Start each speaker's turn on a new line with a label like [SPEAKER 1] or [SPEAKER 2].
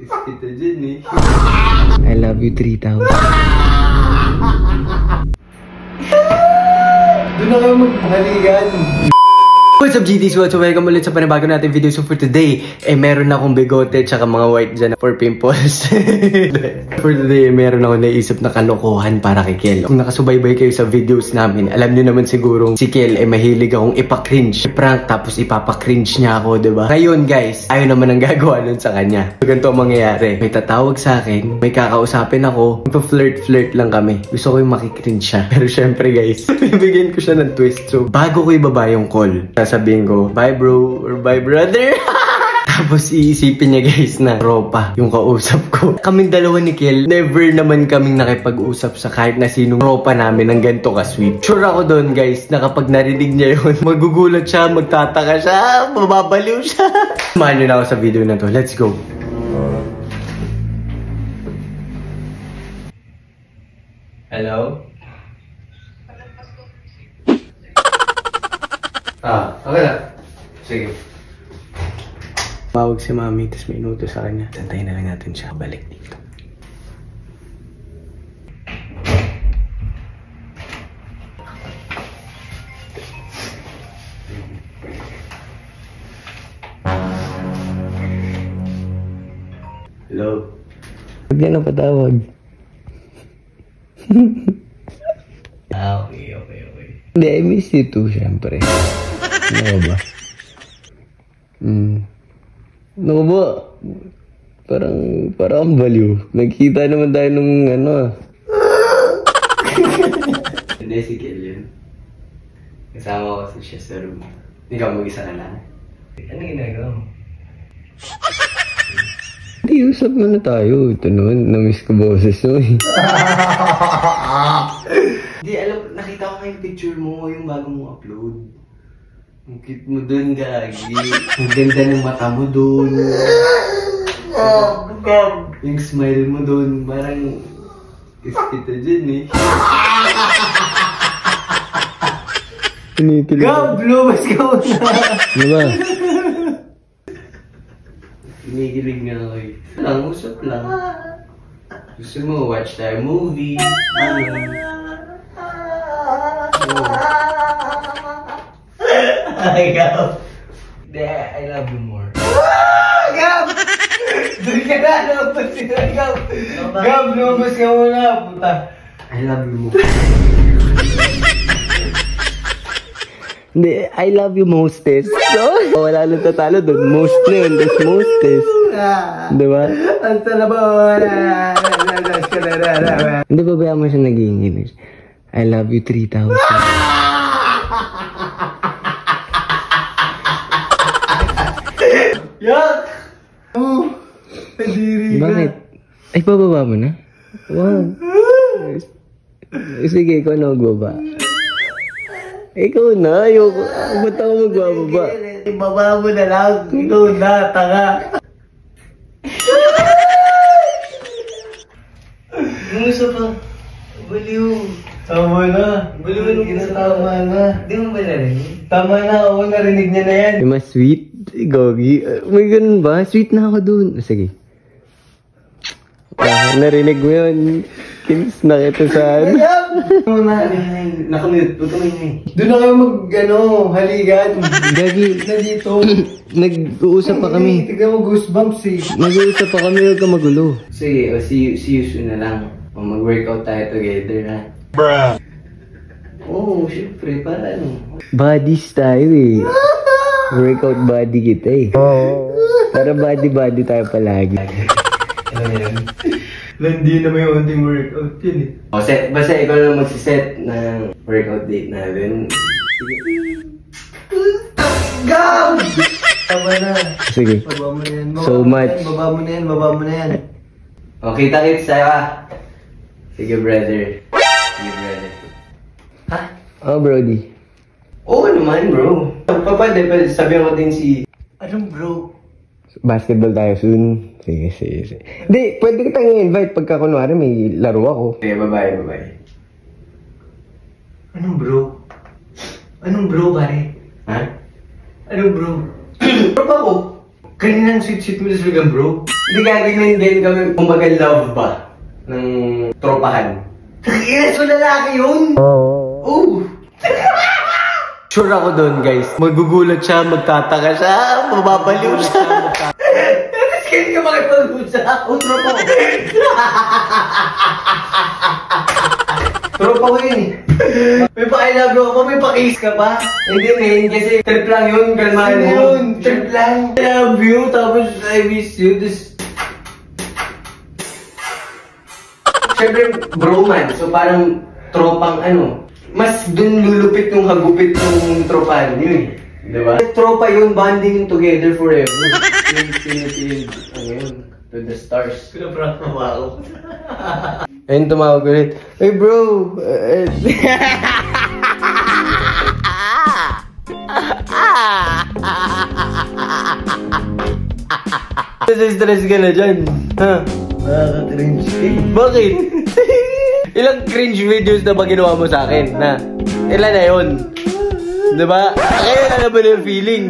[SPEAKER 1] Kiss kita dyan eh.
[SPEAKER 2] I love you 3,000.
[SPEAKER 1] Doon na kayo maghaligan.
[SPEAKER 2] What's up GTs? So welcome ulit sa panibago natin video. So for today, meron akong bigote tsaka mga white dyan for pimples. For today, meron ako naisip na kalokohan para kay Kel. Kung nakasubaybay kayo sa videos namin, alam nyo naman sigurong si Kel mahilig akong ipa-cringe. Prank tapos ipapa-cringe niya ako, diba? Ngayon guys, ayaw naman ang gagawa nun sa kanya. So ganito ang mangyayari. May tatawag sa akin, may kakausapin ako, magpa-flirt-flirt lang kami. Gusto ko yung makikringe siya. Pero syempre guys, bibigyan ko siya ng twist. So bago ko ibaba yung call, sabihin ko, bye bro or bye brother. Tapos iisipin niya guys na tropa yung kausap ko. Kaming dalawa ni Kel, never naman kaming nakipag-usap sa kahit na sinong tropa namin ng ganito ka-sweet. Sure ako doon guys na kapag narinig niya yun, magugulat siya, magtataka siya, mababaliw siya. Samahan nyo na ako sa video na to. Let's go. Hello? Okay na. Sige. Tawag si mami, tapos may inuto sa kanya. Tantayin na lang natin siya balik dito. Hello? Huwag yan ang patawag. Okay. Hindi, I miss you too, syempre. Ano ba? Ano ba? Parang baliw. Nagkita naman tayo nung ano. Hindi, si Kel yun. Kasama ko siya sa room. Ikaw mag-isa ka lang. Ano ginagawa mo? Hindi, usap mo na tayo. Ito naman, na-miss ko boses mo eh. Hindi, alam, nakita ko yung picture mo, yung bago mong upload. Ang cute mo dun, gagi. Ang ganda ng mata mo dun. Yung smile mo dun, parang kiss kita dyan eh. Gab, lumabas ka mo na. Diba? Kinikilig nga ako eh. Lang, usap lang. Gusto mo, watch tayo movie. Ay, Gab. I love you more. Gab! Doon ka na, lumabas ka na, Gab. Gab, lumabas ka muna, puta. I love you more. Hindi, I love you mostest. So, wala lang tatalo doon. Most na yun, that's mostest. Diba? Ang talaba. Hindi ba ba mo siya nag-iingin? I love you 3,000. Yak! Oh! Kadiri ka. Bakit? Ay, pababa mo na? Wow. Sige, ikaw na magbaba. Ikaw na, ayoko. Ba't ako magbababa? Ibaba mo na lang. Ikaw na, tanga. Gusto pa. Baliw. Tama na. Baliw nung tama na. Di mo ba narinig? Tama na, ako narinig niya na yan. Mas sweet? Gogi. May ganun ba? Sweet na ako dun. Sige. Narinig mo yun. Kinis na kita saan. Nakamute. Huwag kami ngay. Doon na kayo haligan. Gagi. Nandito. Nag-uusap pa kami. Tignan mo goosebumps eh. Nag-uusap pa kami. Huwag ka magulo. Sige. See you soon na lang. Mag-workout tayo together ha. Bruh. Oo, syempre. Para ano. Buddies tayo eh. Workout body kita eh. Para body tayo palagi. Ano yan? Hindi na may unting workout yun eh. Basta ikaw lang magsiset ng workout date natin. Gab! Tama na. Sige. Baba mo na yan. So much. Baba mo na yan. O, kita-kits tayo ka. Sige, brother. Ha? Oh, brody. Oo naman, bro. Pwede, sabihan ko din si... Anong bro? Basketball tayo soon. Sige. Hindi, pwede kitang i-invite pagka kunwari may laro ako. Okay, bye-bye. Anong bro, pare? Ha? Anong bro? Bro pa ako? Kaninang sweet mo sa suligan, bro? Hindi gagawin din kami, kumbaga love ba? Ng tropahan. Ilas ko lalaki yun! Oo! Sure ako doon, guys. Magugulat siya, magtataka siya, mababaliw siya. Tapos kaya ka makipag-usap. Oo, tropa ko. Tropa ko yun eh. May pa-I love you ka pa, may pa-kiss ka pa. Hindi men, kasi trip lang yun, kalmahan mo. Yun, trip lang. I love you, tapos I miss you, Siyempre, broman. So parang tropang ano. Mas dun lulupit yung hagupit yung tropahan nyo eh. Diba? Tropa yun, bonding together forever. Infinity, ano yun, to the stars.
[SPEAKER 1] Pinaprank mo ako.
[SPEAKER 2] Ayun, tumawag ulit. Hey bro! Stress ka na dyan. Ha?
[SPEAKER 1] Nakaka-cringe eh.
[SPEAKER 2] Bakit? Ilang cringe videos na ba ginawa mo sa akin? Na? Ilan na yun? Diba? Kaya na naman yung feeling.